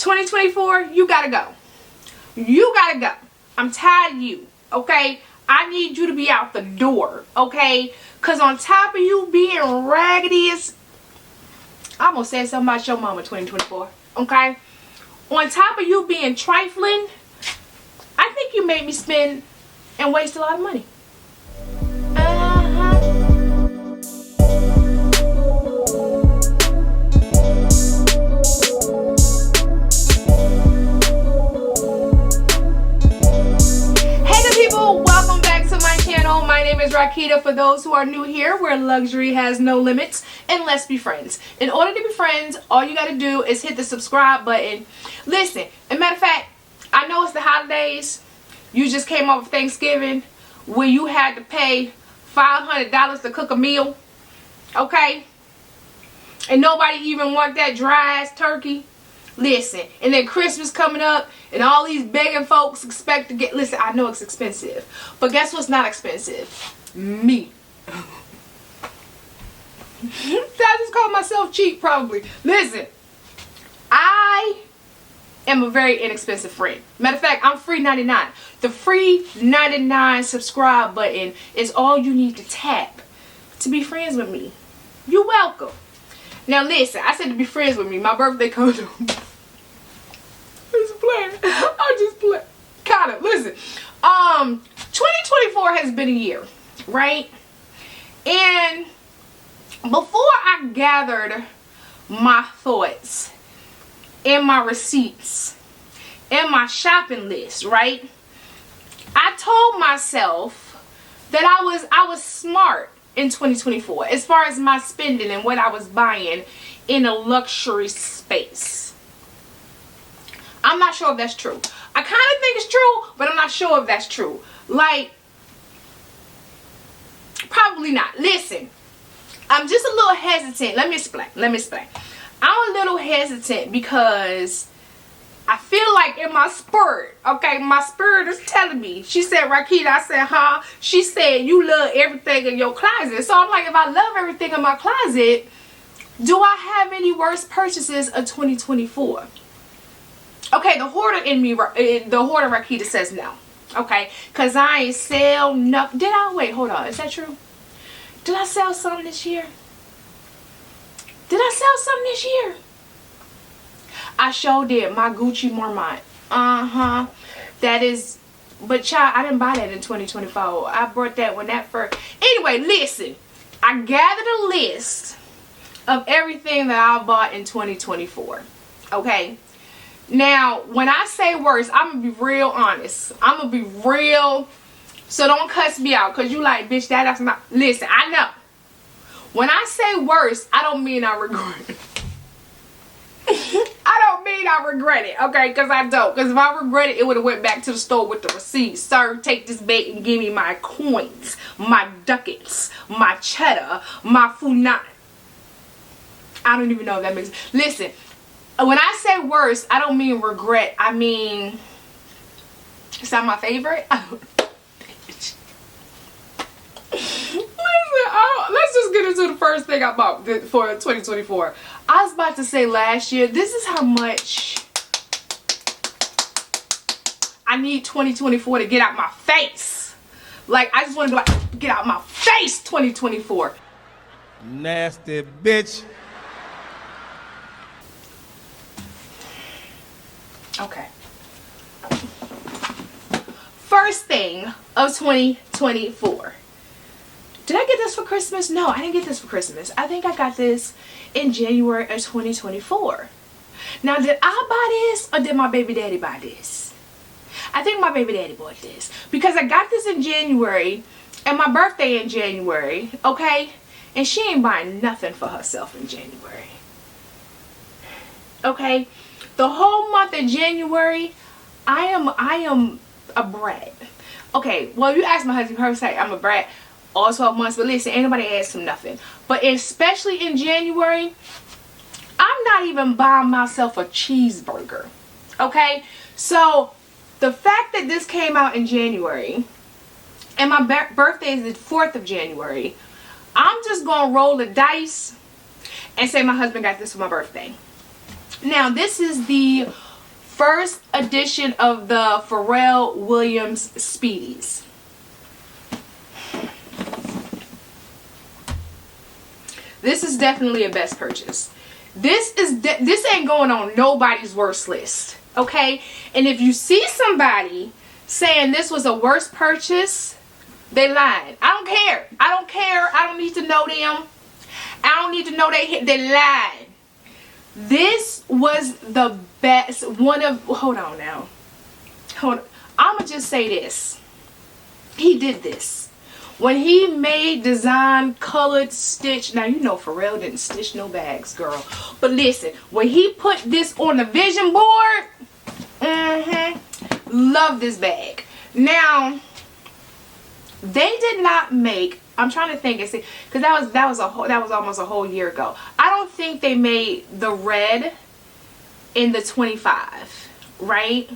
2024, you gotta go. You gotta go. I'm tired of you, okay? I need you to be out the door, okay? Because on top of you being raggedy as... I almost said something about your mama 2024, okay? On top of you being trifling, I think you made me spend and waste a lot of money. My name is Rakita. For those who are new here, where luxury has no limits, and let's be friends. In order to be friends, all you gotta do is hit the subscribe button. Listen, as a matter of fact, I know it's the holidays. You just came off of Thanksgiving where you had to pay $500 to cook a meal, okay? And nobody even want that dry ass turkey. Listen, and then Christmas coming up and all these begging folks expect to get... Listen, I know it's expensive, but guess what's not expensive? Me. I just call myself cheap probably. Listen, I am a very inexpensive friend. Matter of fact, I'm free 99. The free 99 subscribe button is all you need to tap to be friends with me. You're welcome. Now listen, I said to be friends with me. My birthday comes up. Just playing. I just play. Kinda. Listen. 2024 has been a year, right? And before I gathered my thoughts and my receipts and my shopping list, right? I told myself that I was smart in 2024 as far as my spending and what I was buying in a luxury space. I'm not sure if that's true. I kind of think it's true, but I'm not sure if that's true. Like, probably not. Listen, I'm just a little hesitant. Let me explain. I'm a little hesitant because I feel like in my spirit, okay, my spirit is telling me. She said, Rakita, I said, huh? She said, you love everything in your closet. So I'm like, if I love everything in my closet, do I have any worse purchases of 2024? Okay, the hoarder in me, the hoarder Rakita says no. Okay, because I ain't sell nothing. Did I? Wait, hold on. Is that true? Did I sell something this year? Did I sell something this year? I sure did. My Gucci Marmont. That is... But child, I didn't buy that in 2024. I bought that when that first... Anyway, listen. I gathered a list of everything that I bought in 2024. Okay? Now, when I say worse, I'm going to be real honest. I'm going to be real... So don't cuss me out. Because you like, bitch, that's not... Listen, I know. When I say worse, I don't mean I regret it. I don't mean I regret it, okay? Because I don't. Because if I regret it, it would have went back to the store with the receipt. Sir, take this bait and give me my coins, my ducats, my cheddar, my funan. I don't even know if that makes sense. Listen, when I say worse, I don't mean regret. I mean, is that my favorite? Let's just get into the first thing I bought for 2024. I was about to say last year, this is how much I need 2024 to get out my face. Like, I just want to be like, get out my face, 2024. Nasty bitch. Okay. First thing of 2024. Did I get this for Christmas? No, I didn't get this for Christmas. I think I got this in January of 2024. Now, did I buy this or did my baby daddy buy this? I think my baby daddy bought this. Because I got this in January and my birthday in January, okay? And she ain't buying nothing for herself in January. Okay? The whole month of January, I am a brat. Okay, well, you ask my husband, her say I'm a brat. All 12 months, but listen, ain't nobody asked him nothing. But especially in January, I'm not even buying myself a cheeseburger. Okay? So, the fact that this came out in January, and my birthday is the 4th of January, I'm just going to roll the dice and say my husband got this for my birthday. Now, this is the first edition of the Pharrell Williams Speedies. This is definitely a best purchase. This ain't going on nobody's worst list, okay? And if you see somebody saying this was a worst purchase, they lied. I don't care. I don't care. I don't need to know them. I don't need to know they lied. This was the best one of, hold on now. Hold on. I'ma just say this. He did this. When he made design colored stitch, now you know Pharrell didn't stitch no bags, girl. But listen, when he put this on the vision board, love this bag. Now, they did not make, I'm trying to think and see, because that was almost a whole year ago. I don't think they made the red in the 25, right?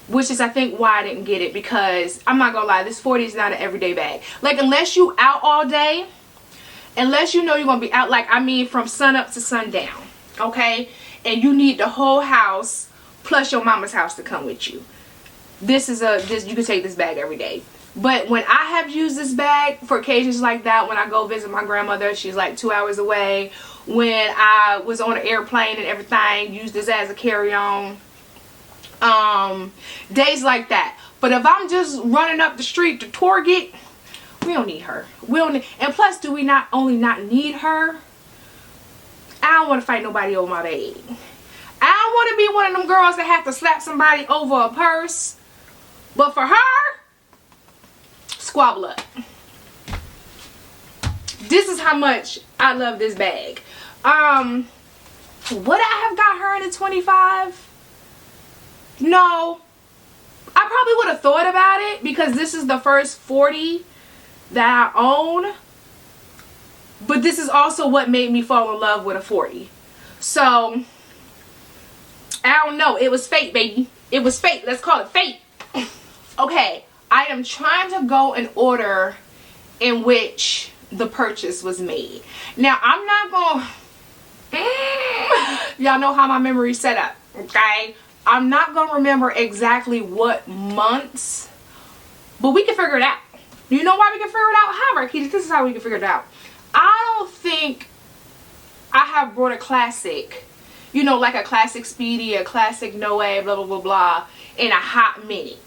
Which is, I think, why I didn't get it, because I'm not gonna lie, this 40 is not an everyday bag. Like, unless you out all day, unless you know you're gonna be out, like, I mean, from sun up to sundown, okay? And you need the whole house plus your mama's house to come with you. This you can take this bag every day. But when I have used this bag for occasions like that, when I go visit my grandmother, she's like 2 hours away. When I was on an airplane and everything, used this as a carry-on. Days like that. But if I'm just running up the street to Target, we don't need her. We don't need, and plus, do we not only not need her? I don't want to fight nobody over my bag. I don't want to be one of them girls that have to slap somebody over a purse. But for her, squabble up. This is how much I love this bag. Would I have got her in a 25? No. I probably would have thought about it, because this is the first 40 that I own. But this is also what made me fall in love with a 40. So, I don't know. It was fate, baby. It was fate. Let's call it fate. Okay. I am trying to go in order in which the purchase was made. Now, I'm not going to... Y'all know how my memory's set up, okay? I'm not going to remember exactly what months, but we can figure it out. You know why we can figure it out? How, Marquis? This is how we can figure it out. I don't think I have brought a classic, you know, like a classic Speedy, a classic Noe, blah, blah, blah, blah, in a hot minute.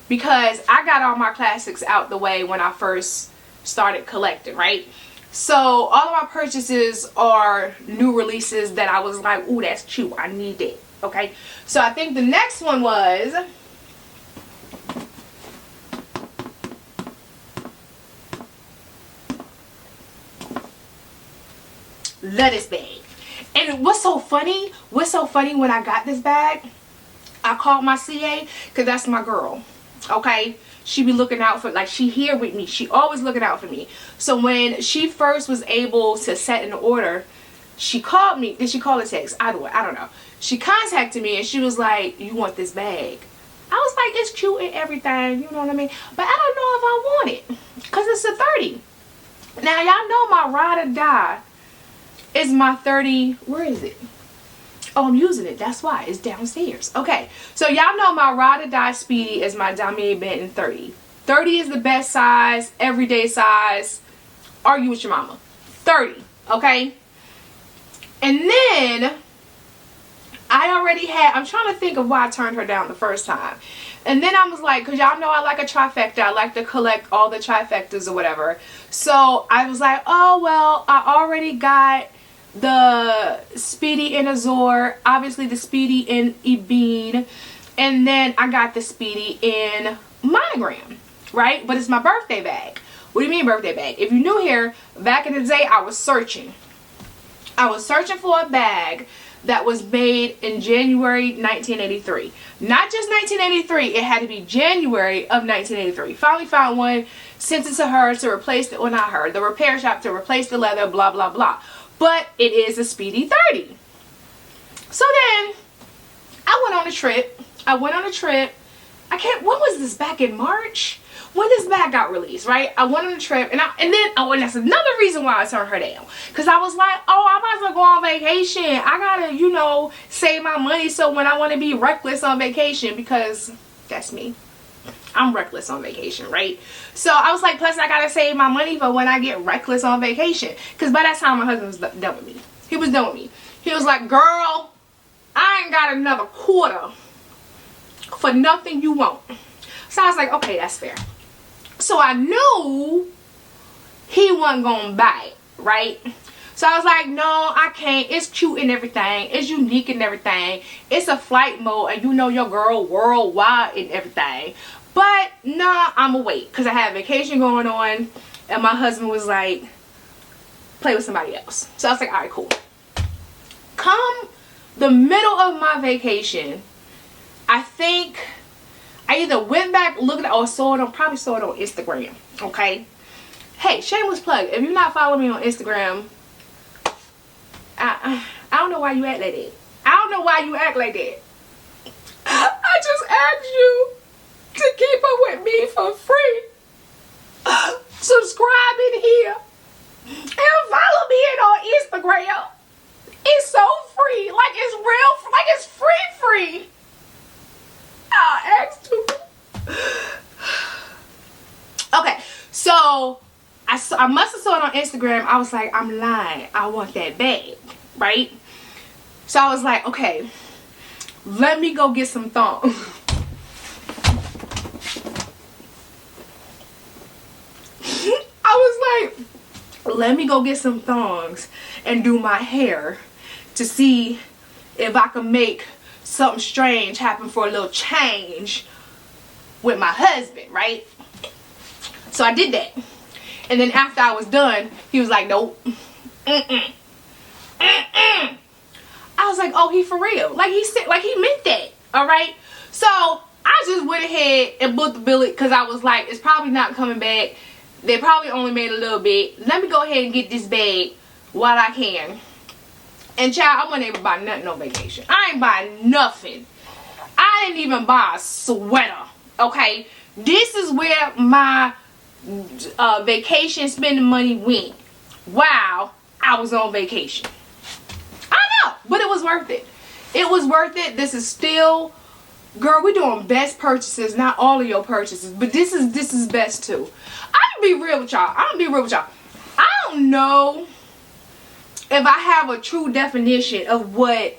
Because I got all my classics out the way when I first started collecting, right? So all of my purchases are new releases that I was like, ooh, that's cute. I need that. Okay. So I think the next one was lettuce bag. And what's so funny when I got this bag, I called my CA, because that's my girl. Okay, she be looking out for, like, she here with me, she always looking out for me. So when she first was able to set an order, she called me. Did she call or text? I don't know. She contacted me and she was like, you want this bag? I was like, it's cute and everything, you know what I mean, but I don't know if I want it, because it's a 30. Now y'all know my ride or die is my 30. Where is it? Oh, I'm using it. That's why. It's downstairs. Okay. So y'all know my ride or die Speedy is my Damier Benton 30. 30 is the best size. Everyday size. Argue with your mama. 30. Okay. And then I already had, I'm trying to think of why I turned her down the first time. And then I was like, because y'all know I like a trifecta. I like to collect all the trifectas or whatever. So I was like, oh, well, I already got the Speedy in Azure, obviously the Speedy in Ebene, and then I got the Speedy in Monogram, right? But it's my birthday bag. What do you mean birthday bag? If you're new here, back in the day, I was searching for a bag that was made in January 1983. Not just 1983, it had to be January of 1983. Finally found one, sent it to her to replace the, well, not her, the repair shop to replace the leather, blah, blah, blah. But it is a Speedy 30. So then, I went on a trip. When was this? Back in March? when this bag got released, right? I went on a trip, and that's another reason why I turned her down. Because I was like, oh, I'm about to go on vacation. I gotta, you know, save my money so when I want to be reckless on vacation, because that's me. I'm reckless on vacation, right? So I was like, plus I gotta save my money for when I get reckless on vacation. Because by that time, my husband was done with me. He was done with me. He was like, girl, I ain't got another quarter for nothing you want. So I was like, okay, that's fair. So I knew he wasn't gonna buy it, right? So I was like, no, I can't. It's cute and everything. It's unique and everything. It's a flight mode, and you know your girl worldwide and everything. But nah, I'ma wait, because I had vacation going on, and my husband was like, play with somebody else. So I was like, all right, cool. Come the middle of my vacation, I think I either went back, looked at, or probably saw it on Instagram. Okay. Hey, shameless plug. If you're not following me on Instagram, I don't know why you act like that. I don't know why you act like that. I just asked you to keep up with me for free. Subscribe in here and follow me on Instagram. It's so free, like it's real, like it's free. I asked you. Okay, so I must have saw it on Instagram. I was like, I'm lying. I want that bag, right? So I was like, okay, let me go get some thongs. I was like, let me go get some thongs and do my hair to see if I can make something strange happen for a little change with my husband, right? So I did that. And then after I was done, he was like, nope. I was like, oh, he for real. Like he said, like he meant that. All right. So I just went ahead and booked the billet because I was like, it's probably not coming back. They probably only made a little bit. Let me go ahead and get this bag while I can. And child, I wasn't able to buy nothing on vacation. I ain't buy nothing. I didn't even buy a sweater. Okay. This is where my vacation spending money went while I was on vacation. I know, but it was worth it. It was worth it. This is still, girl, we're doing best purchases, not all of your purchases, but this is best too. I'm gonna be real with y'all. I don't know if I have a true definition of what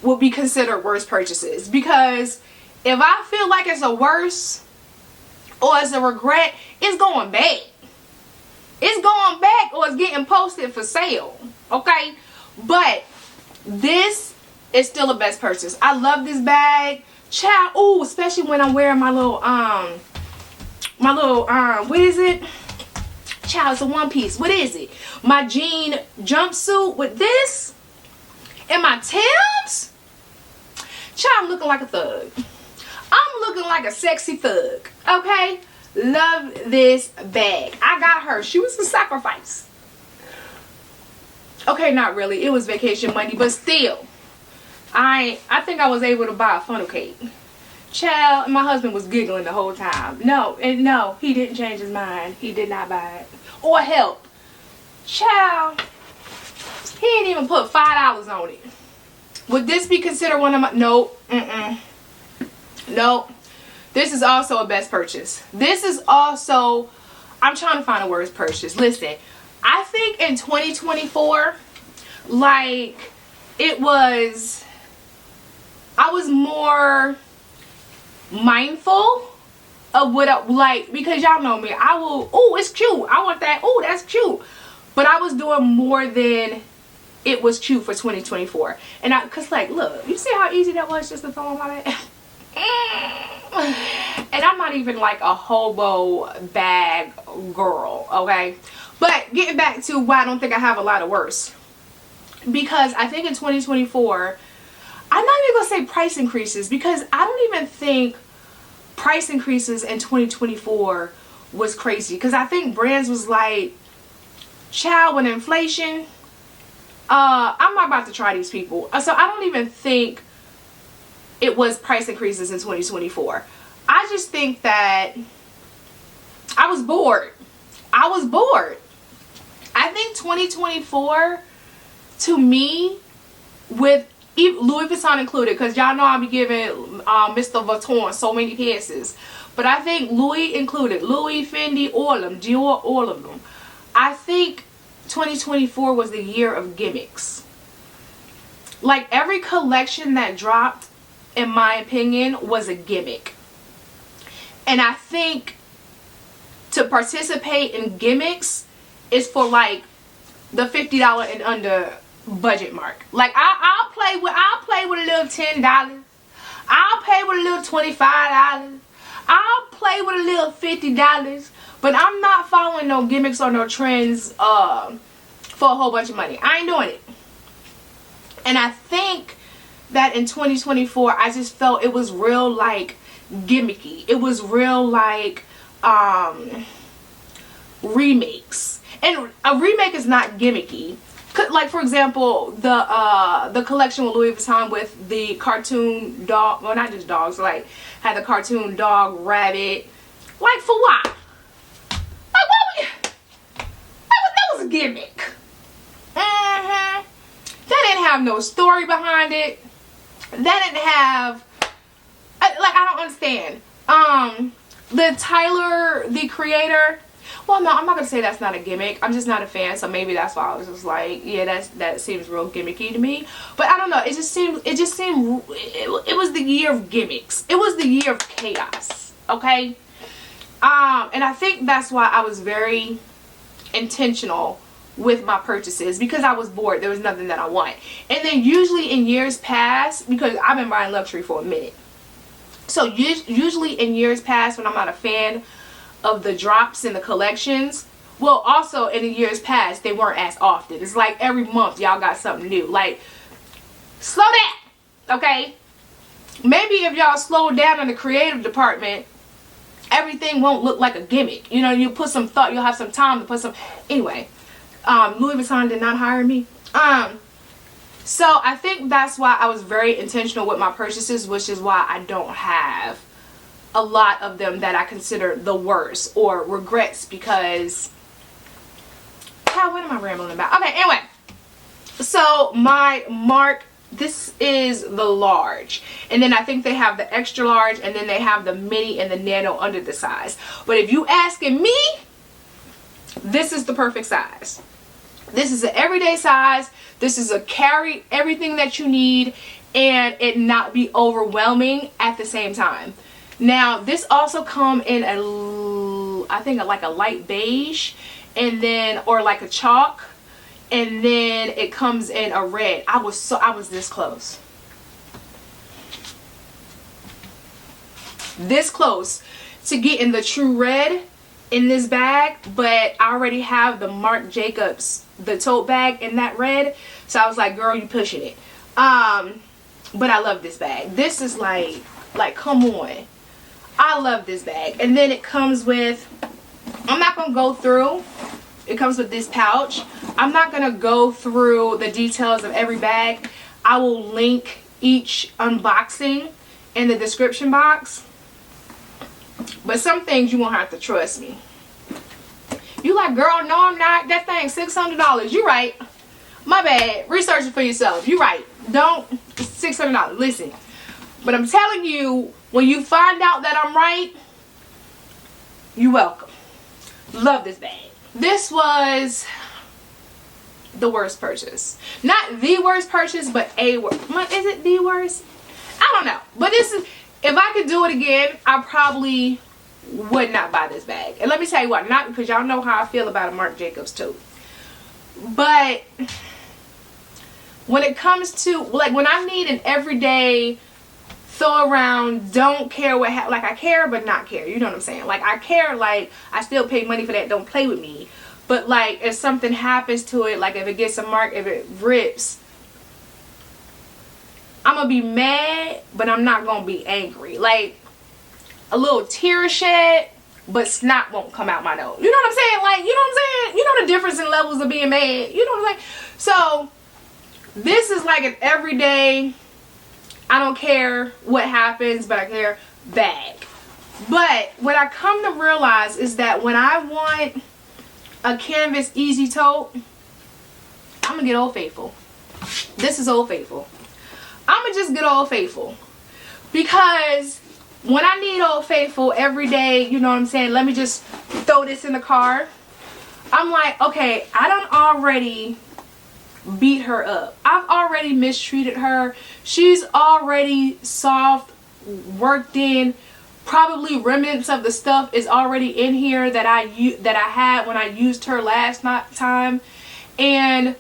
would be considered worst purchases, because if I feel like it's a worst or it's a regret, it's going back. It's going back, or it's getting posted for sale. Okay? But this is still a best purchase. I love this bag. Child, ooh, especially when I'm wearing my little what is it? Child, it's a one piece. What is it? My jean jumpsuit with this and my Timbs. Child, I'm looking like a thug. I'm looking like a sexy thug. Okay? Love this bag. I got her. She was a sacrifice. Okay, not really. It was vacation money, but still. I think I was able to buy a funnel cake. Child, my husband was giggling the whole time. No, he didn't change his mind. He did not buy it. Or help. Child, he didn't even put $5 on it. Would this be considered one of my... Nope. Nope. This is also a best purchase. This is also... I'm trying to find a worst purchase. Listen, I think in 2024, like, it was... I was more mindful of what I like, because y'all know me. I will, oh, it's cute. I want that. Oh, that's cute. But I was doing more than it was cute for 2024. And cause like, look, you see how easy that was just to throw on my bag? And I'm not even like a hobo bag girl, okay? But getting back to why I don't think I have a lot of worse. Because I think in 2024, I'm not even gonna say price increases, because I don't even think price increases in 2024 was crazy. Because I think brands was like, child, with inflation, I'm not about to try these people. So I don't even think it was price increases in 2024. I just think that I was bored. I was bored. I think 2024 to me, with Louis Vuitton included, because y'all know I'll be giving Mr. Vuitton so many passes, but I think Louis included, Louis, Fendi, all of them, Dior, all of them. I think 2024 was the year of gimmicks. Like, every collection that dropped, in my opinion, was a gimmick. And I think to participate in gimmicks is for like the $50 and under budget mark. Like, I'll play with a little $10. I'll play with a little $25. I'll play with a little $50. But I'm not following no gimmicks or no trends for a whole bunch of money. I ain't doing it. And I think that in 2024, I just felt it was real like gimmicky. It was real like remakes. And a remake is not gimmicky. Like, for example, the collection with Louis Vuitton with the cartoon dog, well, not just dogs, like had the cartoon dog, rabbit. Like, for what? Like, what we, that was a gimmick. That didn't have no story behind it. That didn't have, like, I don't understand. The Tyler, the creator, well, no, I'm not gonna say that's not a gimmick. I'm just not a fan, so maybe that's why I was just like, yeah, that seems real gimmicky to me. But I don't know. It just seemed. It was the year of gimmicks. It was the year of chaos. Okay. And I think that's why I was very intentional with my purchases, because I was bored. There was nothing that I want. And then usually in years past, because I've been buying luxury for a minute, so usually in years past when I'm not a fan of the drops in the collections, well, also in the years past they weren't as often. It's like every month y'all got something new. Like, slow down, okay? Maybe if y'all slow down in the creative department, everything won't look like a gimmick. You know, you put some thought, you'll have some time to put some, anyway. Louis Vuitton did not hire me. So I think that's why I was very intentional with my purchases, which is why I don't have a lot of them that I consider the worst or regrets, because what am I rambling about? Okay, anyway, so my Marc, this is the large, and then I think they have the extra large, and then they have the mini and the nano under the size. But if you asking me, this is the perfect size. This is an everyday size. This is a carry everything that you need and it not be overwhelming at the same time. Now, this also come in a, I think like a light beige, and then, or like a chalk, and then it comes in a red. I was this close. This close to getting the true red in this bag, but I already have the Marc Jacobs, the tote bag in that red, so I was like, girl, you pushing it. But I love this bag. This is like come on, I love this bag. And then it comes with, I'm not gonna go through, it comes with this pouch. I'm not gonna go through the details of every bag. I will link each unboxing in the description box. But some things you won't have to trust me. You like, girl, no I'm not. That thing $600. You right. My bad. Research it for yourself. You right. Don't. It's $600. Listen. But I'm telling you, when you find out that I'm right, you're welcome. Love this bag. This was the worst purchase. Not the worst purchase, but a worst. Is it the worst? I don't know. But this is, if I could do it again, I probably would not buy this bag. And let me tell you what, not because y'all know how I feel about a Marc Jacobs tote. But when it comes to, like, when I need an everyday throw around, don't care what, like, I care but not care. You know what I'm saying? Like, I care, like, I still pay money for that. Don't play with me. But, like, if something happens to it, like, if it gets a mark, if it rips, I'm gonna be mad, but I'm not gonna be angry. Like, a little tear shed, but snot won't come out my nose. You know what I'm saying? Like, you know what I'm saying? You know the difference in levels of being mad. You know what I'm saying? So, this is like an everyday, I don't care what happens, but I care bag. But what I come to realize is that when I want a canvas easy tote, I'm gonna get Old Faithful. This is Old Faithful. I'm gonna just get Old Faithful. Because when I need Old Faithful every day, you know what I'm saying, let me just throw this in the car. I'm like, okay, I done already beat her up. I've already mistreated her. She's already soft, worked in. Probably remnants of the stuff is already in here that I had when I used her last time. And,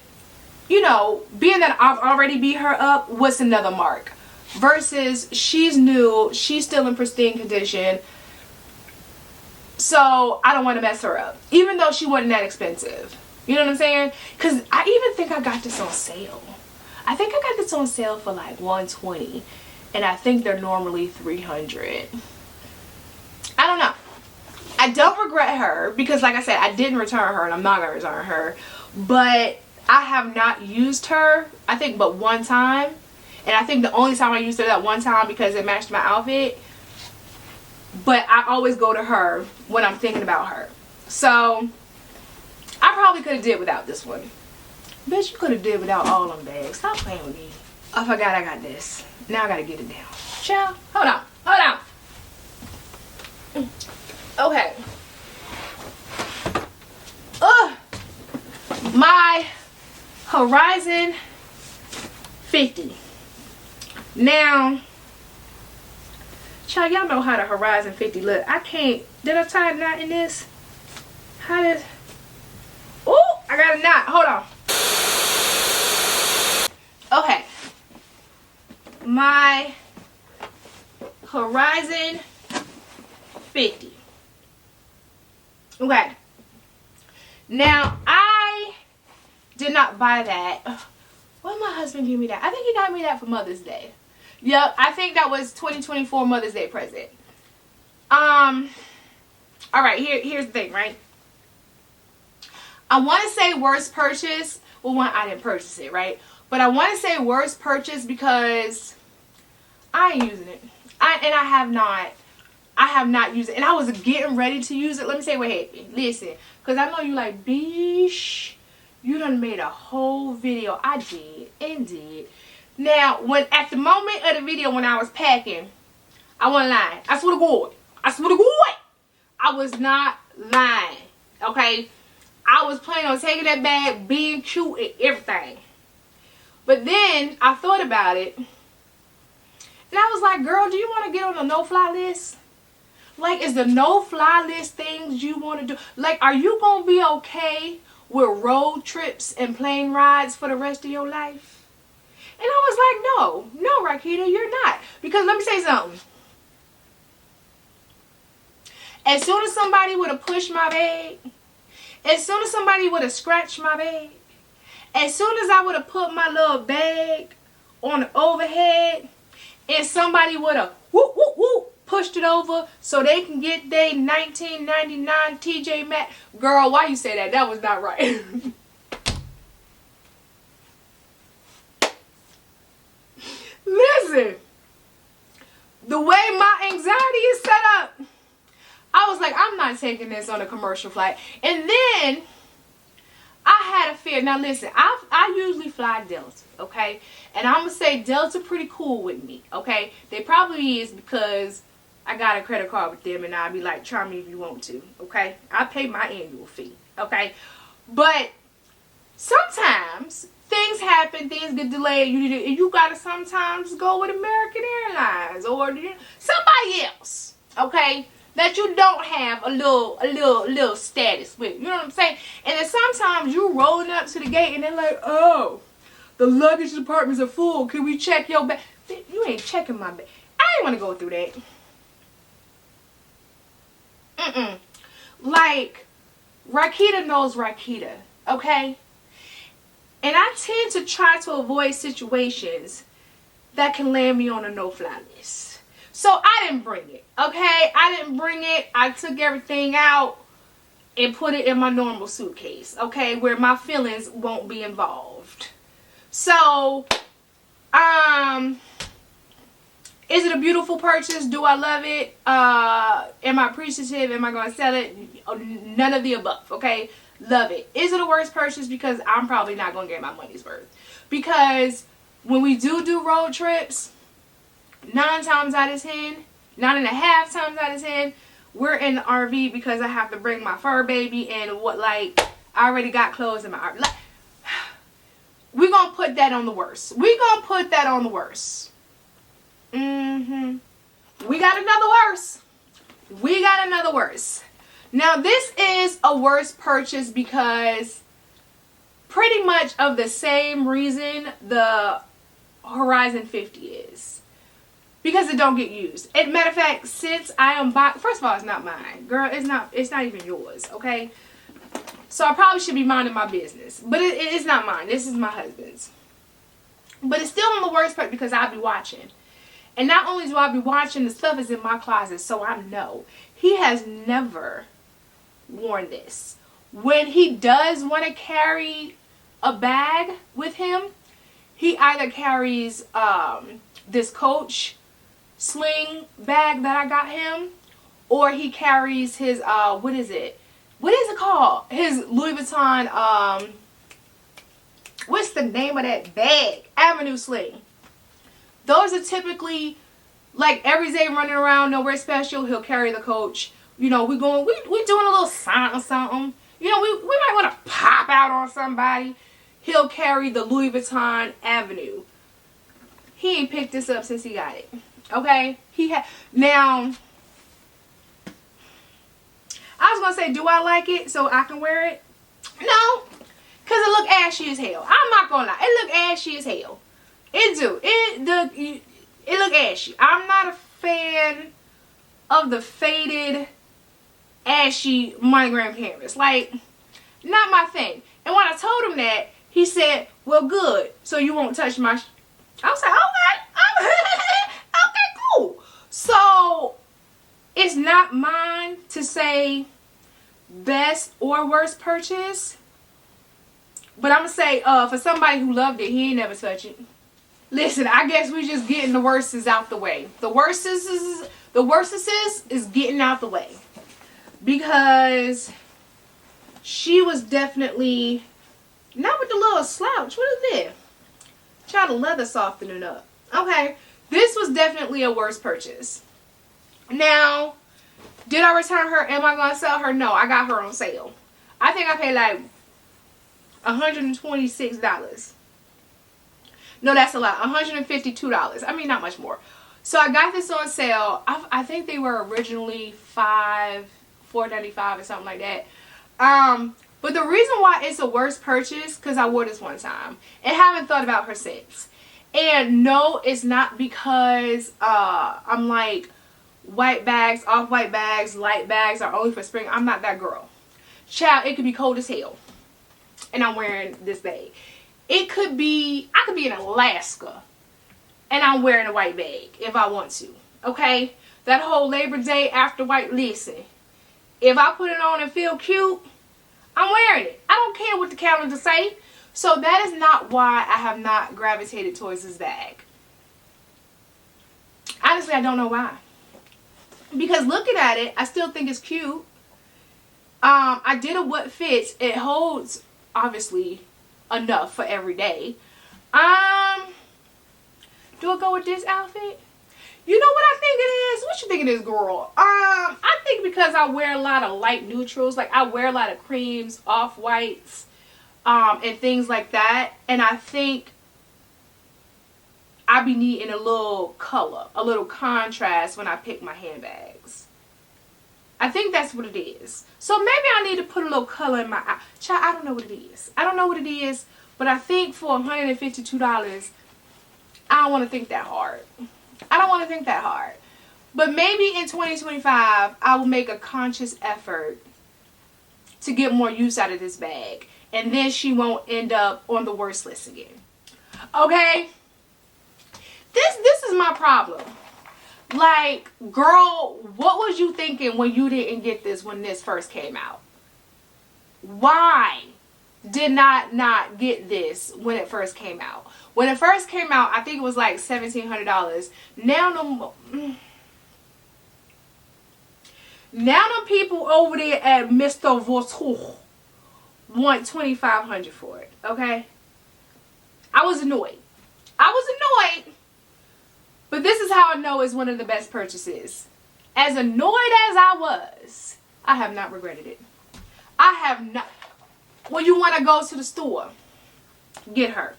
you know, being that I've already beat her up, what's another mark? Versus she's new, she's still in pristine condition. So I don't want to mess her up. Even though she wasn't that expensive. You know what I'm saying? Because I even think I got this on sale. I think I got this on sale for like $120. And I think they're normally $300. I don't know. I don't regret her because, like I said, I didn't return her and I'm not going to return her. But I have not used her, I think, but one time. And I think the only time I used her that one time because it matched my outfit. But I always go to her when I'm thinking about her. So, I probably could have did without this one. Bitch, you could have did without all them bags. Stop playing with me. Oh, I forgot I got this. Now I got to get it down. Child, hold on. Hold on. Okay. My Horizon 50. Now, child, y'all know how the Horizon 50 look. I can't. Did I tie a knot in this? How did? Oh, I got a knot. Hold on. Okay. My Horizon 50. Okay. Now, I did not buy that. Why did my husband give me that? I think he got me that for Mother's Day. Yep, I think that was 2024 Mother's Day present. Alright, here's the thing, right? I want to say worst purchase. Well, one, I didn't purchase it, right? But I want to say worst purchase because I ain't using it. I have not used it. And I was getting ready to use it. Let me say what happened. Listen, because I know you like, bish, you done made a whole video. I did, indeed. Now, at the moment of the video when I was packing, I wasn't lying. I swear to God. I swear to God. I was not lying. Okay? I was planning on taking that bag, being cute and everything. But then, I thought about it. And I was like, girl, do you want to get on the no-fly list? Like, is the no-fly list things you want to do? Like, are you going to be okay with road trips and plane rides for the rest of your life? And I was like, no, Rakita, you're not. Because let me say something. As soon as somebody would have pushed my bag, as soon as somebody would have scratched my bag, as soon as I would have put my little bag on the overhead, and somebody would have whoop, whoop, whoop, pushed it over so they can get their 1999 TJ Maxx. Girl, why you say that? That was not right. Listen, the way my anxiety is set up, I was like, I'm not taking this on a commercial flight. And then I had a fear. Now listen, I usually fly Delta, okay? And I'm going to say Delta pretty cool with me, okay? They probably is because I got a credit card with them and I'll be like, try me if you want to, okay? I pay my annual fee, okay? But sometimes things happen, things get delayed, and you got to sometimes go with American Airlines or somebody else, okay? That you don't have a little status with. You know what I'm saying? And then sometimes you rolling up to the gate and they're like, oh, the luggage departments are full. Can we check your bag? You ain't checking my bag. I ain't want to go through that. Like, Rakita knows Rakita, okay? And I tend to try to avoid situations that can land me on a no-fly list. So I didn't bring it, okay? I didn't bring it. I took everything out and put it in my normal suitcase, okay? Where my feelings won't be involved. So, Is it a beautiful purchase? Do I love it? Am I appreciative? Am I going to sell it? None of the above, okay? Love it. Is it a worst purchase? Because I'm probably not going to get my money's worth. Because when we do road trips, 9 times out of 10, 9.5 times out of 10, we're in the RV because I have to bring my fur baby and what, like, I already got clothes in my RV. Like, we're going to put that on the worst. We're going to put that on the worst. We got another worse. We got another worse. Now, this is a worst purchase because pretty much of the same reason the Horizon 50 is. Because it don't get used. And matter of fact, since I am buying, first of all, it's not mine. Girl, it's not even yours, okay? So I probably should be minding my business. But it's not mine. This is my husband's. But it's still on the worst part because I'll be watching. And not only do I be watching, the stuff is in my closet, so I know. He has never worn this. When he does want to carry a bag with him, he either carries this Coach sling bag that I got him, or he carries his, what is it called? His Louis Vuitton, what's the name of that bag? Avenue sling. Those are typically, like, every day running around, nowhere special, he'll carry the Coach. You know, we doing a little something. You know, we might want to pop out on somebody. He'll carry the Louis Vuitton Avenue. He ain't picked this up since he got it. Okay? Now, I was going to say, do I like it so I can wear it? No. Because it look ashy as hell. I'm not going to lie. It look ashy as hell. It do. It look ashy. I'm not a fan of the faded, ashy MONOGRAM canvas. Like, not my thing. And when I told him that, he said, well, good. So you won't touch my... I was like, okay. Okay, cool. So, it's not mine to say best or worst purchase. But I'm going to say, for somebody who loved it, he ain't never touched it. Listen, I guess we just getting the worstest out the way. The worstest is getting out the way. Because she was definitely, not with the little slouch. What is this? Try the leather softening up. Okay, this was definitely a worst purchase. Now, did I return her? Am I going to sell her? No, I got her on sale. I think I paid like $126. No, that's a lot. $152. I mean, not much more. So I got this on sale. I think they were originally $4.95 or something like that. But the reason why it's a worst purchase, because I wore this one time and haven't thought about her since. And no, it's not because I'm like, white bags, off-white bags, light bags are only for spring. I'm not that girl. Child, it could be cold as hell and I'm wearing this bag. It could be, I could be in Alaska and I'm wearing a white bag if I want to. Okay? That whole Labor Day after white, listen. If I put it on and feel cute, I'm wearing it. I don't care what the calendar say. So that is not why I have not gravitated towards this bag. Honestly, I don't know why. Because looking at it, I still think it's cute. I did a what fits. It holds, obviously, enough for every day. Do I go with this outfit? You know what I think it is? What you think it is, girl? I think because I wear a lot of light neutrals, like I wear a lot of creams, off-whites, and things like that. And I think I be needing a little color, a little contrast when I pick my handbags. I think that's what it is. So maybe I need to put a little color in my eye. Child, I don't know what it is. I don't know what it is, but I think for $152, I don't want to think that hard. I don't want to think that hard. But maybe in 2025, I will make a conscious effort to get more use out of this bag. And then she won't end up on the worst list again. Okay? This is my problem. Like, girl, what was you thinking when you didn't get this when this first came out? Why did not get this when it first came out? When it first came out, I think it was like $1,700. Now the people over there at Mr. Vuitton want $2,500 for it. Okay, I was annoyed. But this is how I know it's one of the best purchases. As annoyed as I was, I have not regretted it. I have not. When you want to go to the store, get her.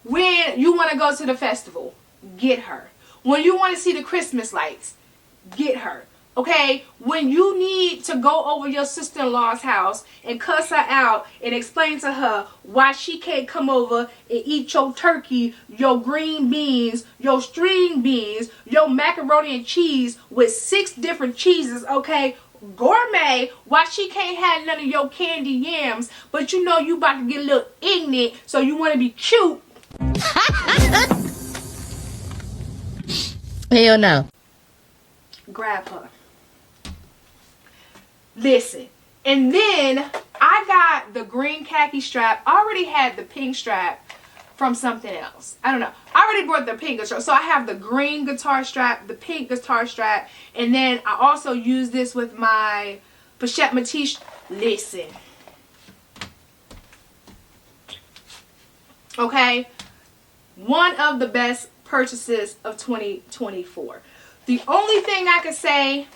When you want to go to the festival, get her. When you want to see the Christmas lights, get her. Okay, when you need to go over your sister-in-law's house and cuss her out and explain to her why she can't come over and eat your turkey, your green beans, your string beans, your macaroni and cheese with 6 different cheeses, okay, gourmet, why she can't have none of your candy yams, but you know you about to get a little ignorant, so you want to be cute. Hell no. Grab her. Listen, and then I got the green khaki strap. I already had the pink strap from something else. I don't know. I already brought the pink guitar. So I have the green guitar strap, the pink guitar strap, and then I also use this with my Pochette Matisse. Listen. Okay. One of the best purchases of 2024. The only thing I could say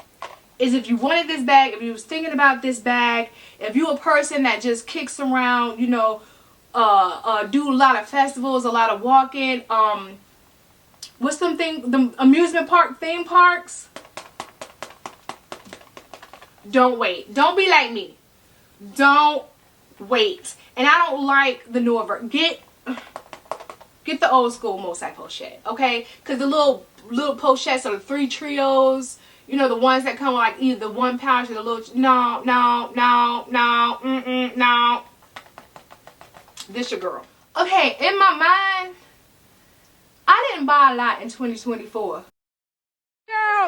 is if you wanted this bag, if you was thinking about this bag, if you're a person that just kicks around, you know, do a lot of festivals, a lot of walking, what's the amusement park theme parks? Don't wait. Don't be like me. Don't wait. And I don't like the newer version. Get the old school multi-pochette, okay? Because the little pochettes are the 3 trios. You know, the ones that come with like either the 1 pouch or the little, no. This your girl. Okay, in my mind, I didn't buy a lot in 2024.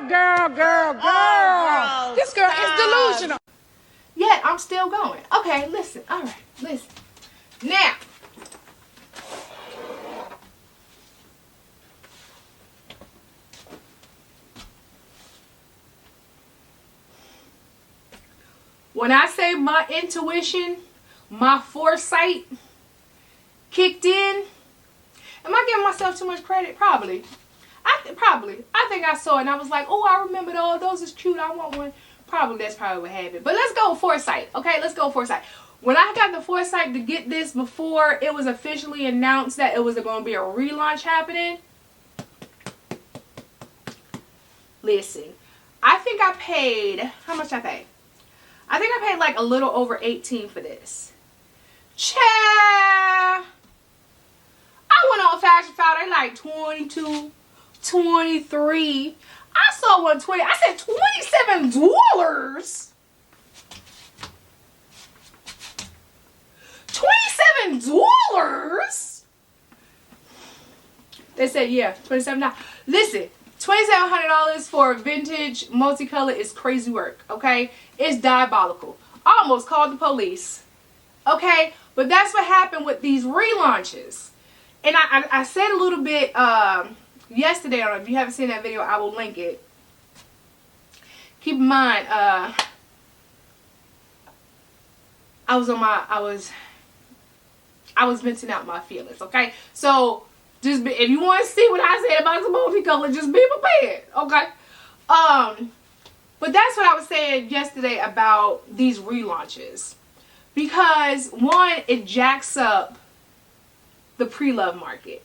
Girl. This girl is delusional. Yet, I'm still going. Okay, listen. All right, listen. Now, when I say my intuition, my foresight kicked in, am I giving myself too much credit? Probably. I think I saw it and I was like, oh, I remember those is cute. I want one. That's probably what happened. But let's go with foresight. Okay, let's go with foresight. When I got the foresight to get this before it was officially announced that it was going to be a relaunch happening, listen, I think I paid, how much I paid? I think I paid like a little over $18 for this. Child, I went on Fashion Friday like 22, 23. I saw one 20. I said $27. $27. They said yeah, $27. Listen. $2,700 for vintage multicolor is crazy work, okay? It's diabolical. I almost called the police, okay? But that's what happened with these relaunches. And I said a little bit yesterday, if you haven't seen that video, I will link it. Keep in mind, I was venting out my feelings, okay? So, if you want to see what I said about the multicolor, just be prepared, okay? But that's what I was saying yesterday about these relaunches. Because, one, it jacks up the pre-love market.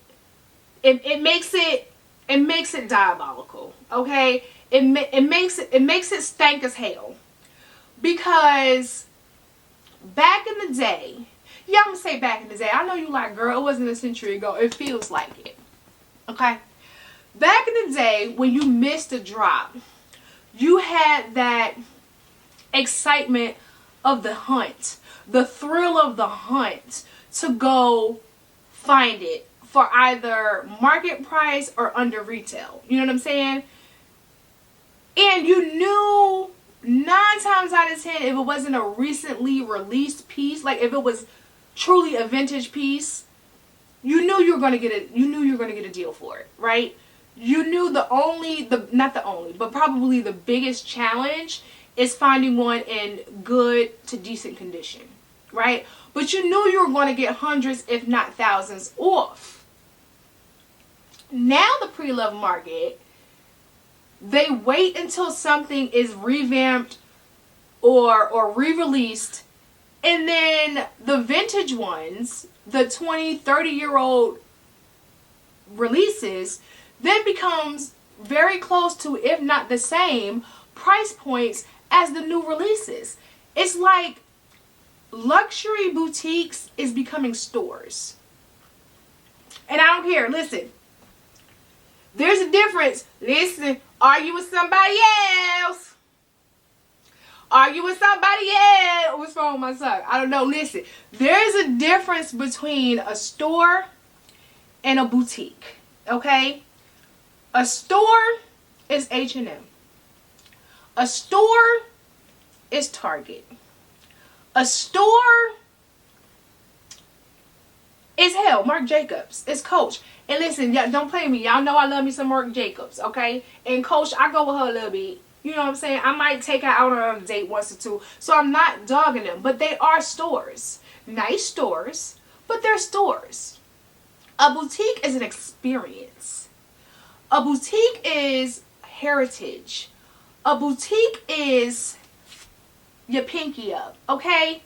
It makes it diabolical, okay? It makes it stank as hell. Because back in the day, yeah, I'm gonna say back in the day. I know you like, girl, it wasn't a century ago. It feels like it. Okay? Back in the day, when you missed a drop, you had that excitement of the hunt. The thrill of the hunt to go find it for either market price or under retail. You know what I'm saying? And you knew 9 times out of 10, if it wasn't a recently released piece, like if it was truly a vintage piece, you knew you were going to get it. You knew you were going to get a deal for it, right? You knew not the only, but probably the biggest challenge is finding one in good to decent condition, right? But you knew you were going to get hundreds, if not thousands off. Now the pre-loved market, they wait until something is revamped or re-released, and then the vintage ones, the 20, 30-year-old releases, then becomes very close to, if not the same, price points as the new releases. It's like luxury boutiques is becoming stores. And I don't care. Listen. There's a difference. Listen. Argue with somebody else. Argue with somebody else. What's wrong with my son? I don't know. Listen. There's a difference between a store and a boutique. Okay? A store is H&M. A store is Target. A store is Marc Jacobs. It's Coach. And listen, y'all don't play me. Y'all know I love me some Marc Jacobs, okay? And Coach, I go with her a little bit. You know what I'm saying? I might take her out on a date once or two. So I'm not dogging them. But they are stores. Nice stores. But they're stores. A boutique is an experience. A boutique is heritage. A boutique is your pinky up, okay?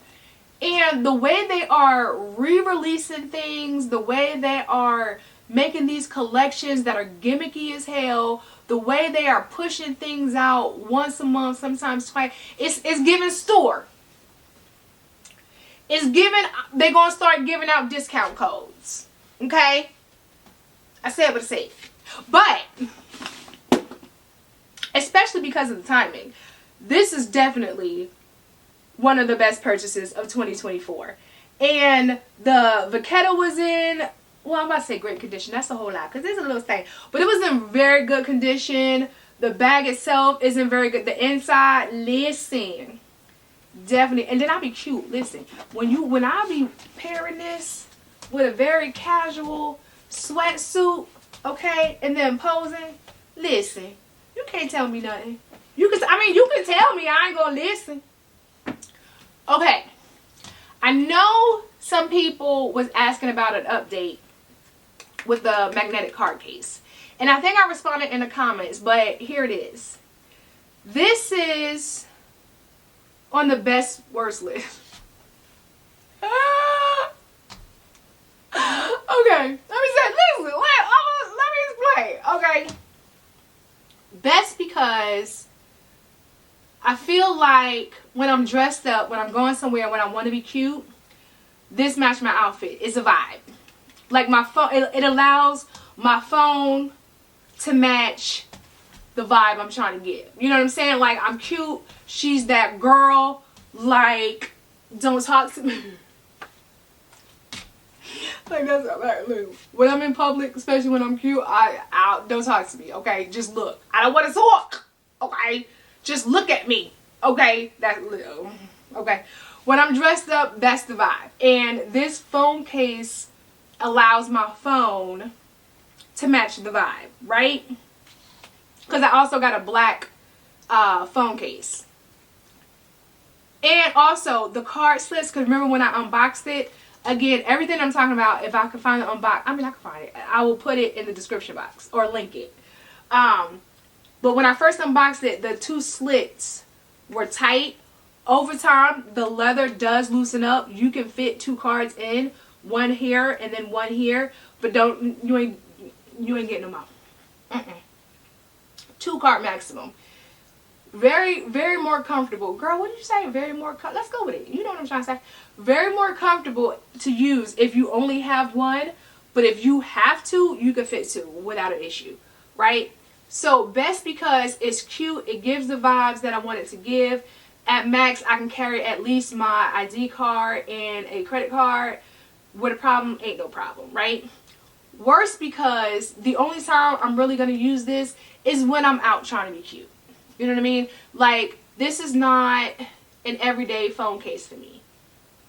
And the way they are re-releasing things, the way they are making these collections that are gimmicky as hell, the way they are pushing things out once a month, sometimes twice, it's giving store. It's giving, they're going to start giving out discount codes, okay? I said what I said. But, especially because of the timing, this is definitely one of the best purchases of 2024. And the Vaquetta was in, well, I'm about to say great condition. That's a whole lot because there's a little stain. But it was in very good condition. The bag itself isn't very good. The inside, listen, definitely. And then I'll be cute. Listen, when I be pairing this with a very casual sweatsuit, okay, and then posing, listen, you can't tell me nothing. You can tell me, I ain't gonna listen. Okay, I know some people was asking about an update with the magnetic card case. And I think I responded in the comments, but here it is. This is on the best worst list. Okay, let me explain. Okay, best because I feel like when I'm dressed up, when I'm going somewhere, when I want to be cute, this matches my outfit. It's a vibe. Like my phone, it allows my phone to match the vibe I'm trying to get. You know what I'm saying? Like, I'm cute. She's that girl. Like, don't talk to me. Like, that's like, look, when I'm in public, especially when I'm cute, I don't talk to me. Okay, just look. I don't want to talk. Okay. Just look at me, okay? That's little, okay? When I'm dressed up, that's the vibe. And this phone case allows my phone to match the vibe, right? Because I also got a black phone case. And also, the card slips, because remember when I unboxed it, again, everything I'm talking about, if I can find the I can find it. I will put it in the description box or link it. But when I first unboxed it, the two slits were tight. Over time, the leather does loosen up. You can fit two cards in, one here and then one here, but you ain't getting them out. 2 card maximum. Very, very more comfortable. Girl, what did you say? Very more let's go with it. You know what I'm trying to say. Very more comfortable to use if you only have one, but if you have to, you can fit 2 without an issue, right? So best because it's cute. It gives the vibes that I want it to give. At max, I can carry at least my ID card and a credit card. With a problem, ain't no problem, right? Worst because the only time I'm really going to use this is when I'm out trying to be cute. You know what I mean? Like, this is not an everyday phone case for me,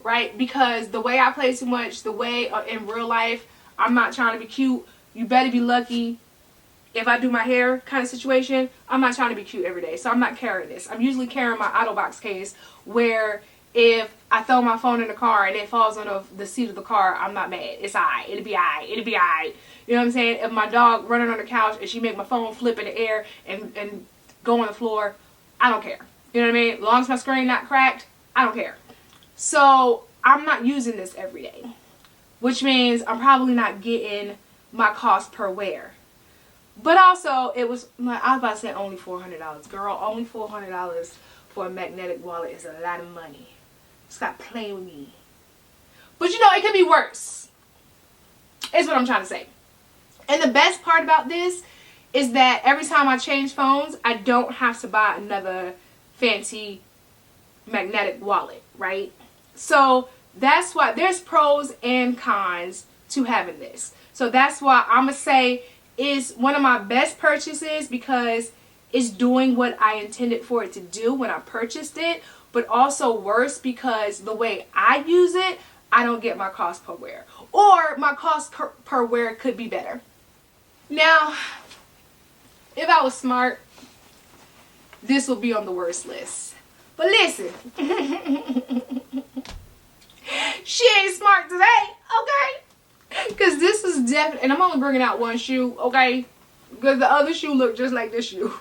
right? Because the way I play too much, the way in real life I'm not trying to be cute. You better be lucky if I do my hair kind of situation. I'm not trying to be cute every day. So I'm not carrying this. I'm usually carrying my Autobox case where if I throw my phone in the car and it falls on the seat of the car, I'm not mad. It's alright. It'll be alright. It'll be alright. You know what I'm saying? If my dog running on the couch and she make my phone flip in the air and go on the floor, I don't care. You know what I mean? As long as my screen not cracked, I don't care. So I'm not using this every day, which means I'm probably not getting my cost per wear. But also, it was, I was about to say only $400. Girl, only $400 for a magnetic wallet is a lot of money. Stop playing with me. But you know, it could be worse. Is what I'm trying to say. And the best part about this is that every time I change phones, I don't have to buy another fancy magnetic wallet, right? So that's why there's pros and cons to having this. So that's why I'm going to say it's one of my best purchases because it's doing what I intended for it to do when I purchased it. But also worse because the way I use it, I don't get my cost per wear. Or my cost per wear could be better. Now, if I was smart, this would be on the worst list. But listen, she ain't smart today, okay? Because this is definitely, and I'm only bringing out one shoe, okay? Because the other shoe looked just like this shoe.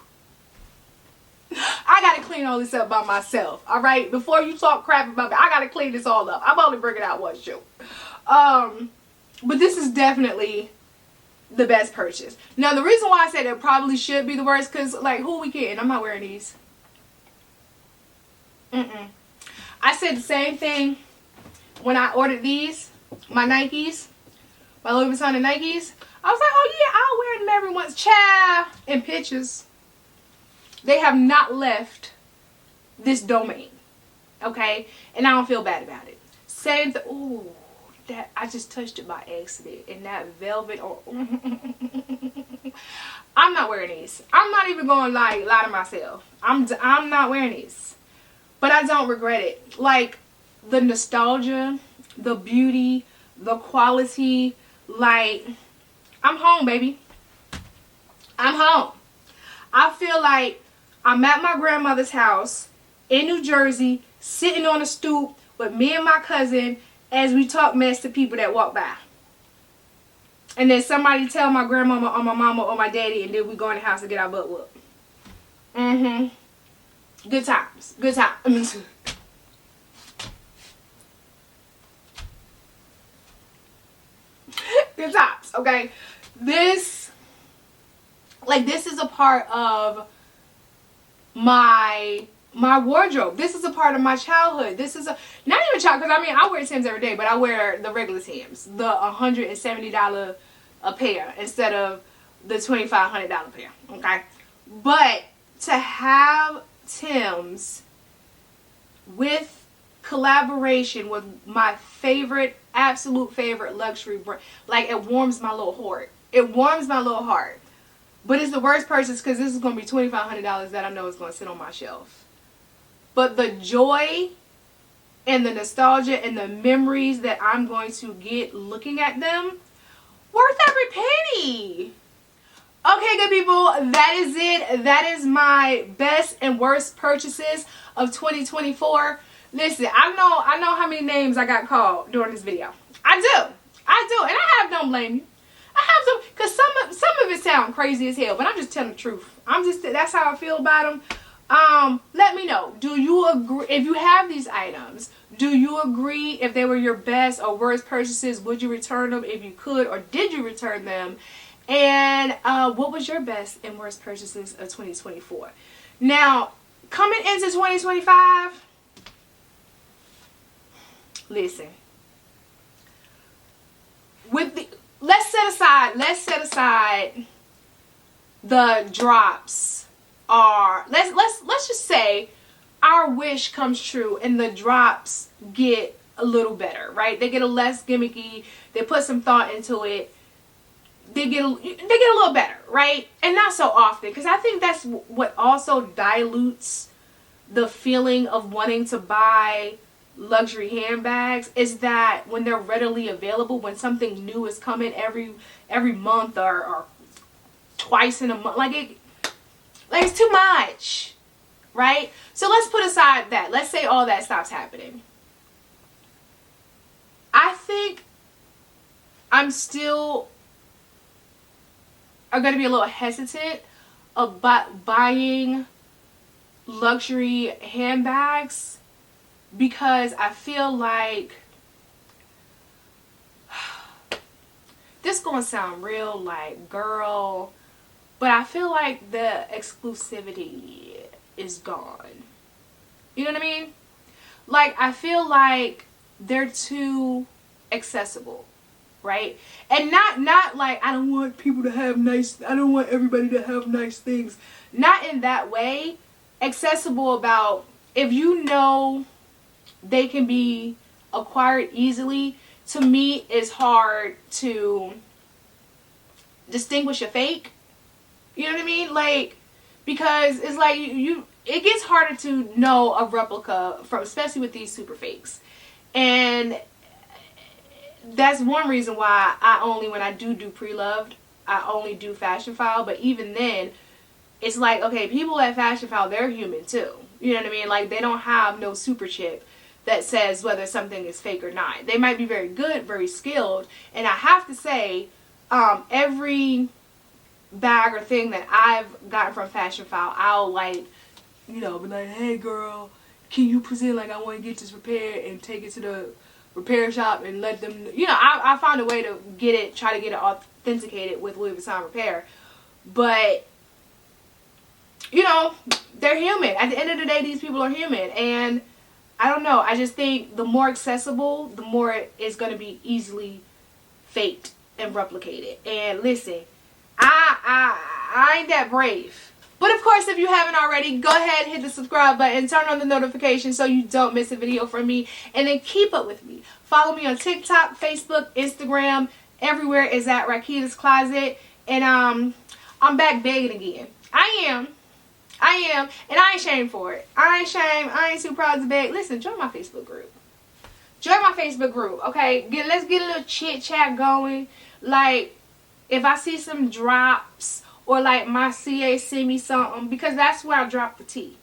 I gotta clean all this up by myself, alright? Before you talk crap about me, I gotta clean this all up. I'm only bringing out one shoe. But this is definitely the best purchase. Now, the reason why I said it probably should be the worst, because, like, who are we kidding? I'm not wearing these. I said the same thing when I ordered these, my Nikes, my Louis Vuitton and Nikes. I was like, oh yeah, I'll wear them every once. Child, in pictures, they have not left this domain, okay? And I don't feel bad about it. Same thing. Ooh, that I just touched it by accident, and that velvet. Or I'm not wearing these. I'm not even going to lie to myself. I'm not wearing these, but I don't regret it. Like the nostalgia, the beauty, the quality. Like, I'm home, baby. I'm home. I feel like I'm at my grandmother's house in New Jersey, sitting on a stoop with me and my cousin as we talk mess to people that walk by. And then somebody tell my grandmama or my mama or my daddy, and then we go in the house and get our butt whooped. Good times. Good times. Good times, okay? This is a part of my wardrobe. This is a part of my childhood. This is not even child, because I mean, I wear Timbs every day, but I wear the regular Timbs, the $170 a pair instead of the $2,500 pair, okay? But to have Timbs with collaboration with my favorite, absolute favorite luxury brand, like, it warms my little heart. It warms my little heart. But it's the worst purchase because this is going to be $2,500 that I know is going to sit on my shelf. But the joy and the nostalgia and the memories that I'm going to get looking at them, worth every penny. Okay, good people, that is it. That is my best and worst purchases of 2024. Listen, I know how many names I got called during this video. I do, and don't blame you. I have to, because some of it sound crazy as hell, but I'm just telling the truth. That's how I feel about them. Let me know. Do you agree? If you have these items, do you agree if they were your best or worst purchases? Would you return them if you could, or did you return them? And what was your best and worst purchases of 2024? Now, coming into 2025, listen. Let's set aside the drops. Let's just say our wish comes true and the drops get a little better, right? They get a less gimmicky. They put some thought into it. They get a little better, right? And not so often, because I think that's what also dilutes the feeling of wanting to buy luxury handbags is that when they're readily available, when something new is coming every month or twice in a month, like it's too much, right? So let's put aside that. Let's say all that stops happening. I think I'm still going to be a little hesitant about buying luxury handbags because I feel like this gonna sound real like girl, but I feel like the exclusivity is gone. You know what I mean? Like, I feel like they're too accessible, right? And not like I don't want people to have nice, I don't want everybody to have nice things. Not in that way. Accessible about if you know they can be acquired easily. To me, it's hard to distinguish a fake. You know what I mean? Like, because it's like it gets harder to know a replica from, especially with these super fakes. And that's one reason why I only, when I do pre-loved, I only do fashion file. But even then, it's like, okay, people at fashion file, they're human too. You know what I mean? Like, they don't have no super chip that says whether something is fake or not. They might be very good, very skilled. And I have to say, every bag or thing that I've gotten from fashion file, I'll like, you know, be like, hey girl, can you present like I want to get this repaired and take it to the repair shop and let them, you know, I found a way to get it, try to get it authenticated with Louis Vuitton repair. But, you know, they're human. At the end of the day, these people are human. And I don't know, I just think the more accessible, the more it's going to be easily faked and replicated. And listen, I ain't that brave. But of course, if you haven't already, go ahead, hit the subscribe button, turn on the notifications so you don't miss a video from me, and then keep up with me. Follow me on TikTok, Facebook, Instagram, everywhere is at Rakita's Closet. And I'm back begging again. I am, and I ain't ashamed for it. I ain't ashamed. I ain't too proud to beg. Listen, join my Facebook group. Join my Facebook group, okay? Let's get a little chit chat going. Like, if I see some drops, or like my CA send me something, because that's where I drop the tea.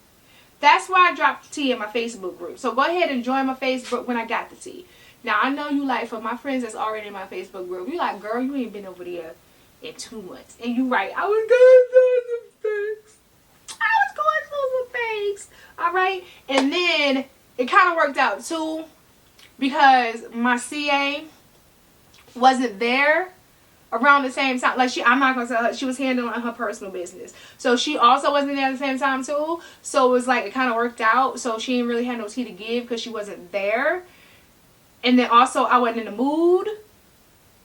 That's where I drop the tea in my Facebook group. So go ahead and join my Facebook when I got the tea. Now, I know you like, for my friends that's already in my Facebook group, you like, girl, you ain't been over there in 2 months. And you right, I was going through some things. Alright? And then it kind of worked out too, because my CA wasn't there around the same time. Like, I'm not gonna tell her, she was handling her personal business, so she also wasn't there at the same time too. So it was like, it kind of worked out. So she didn't really have no tea to give because she wasn't there. And then also I wasn't in the mood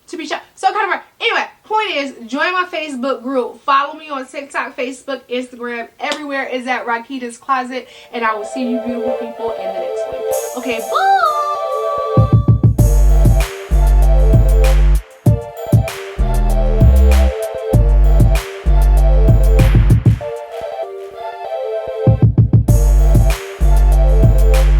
to be shot. So it kind of worked. Anyway, point is, join my Facebook group. Follow me on TikTok, Facebook, Instagram. Everywhere is at Rakita's Closet. And I will see you beautiful people in the next one. Okay, bye.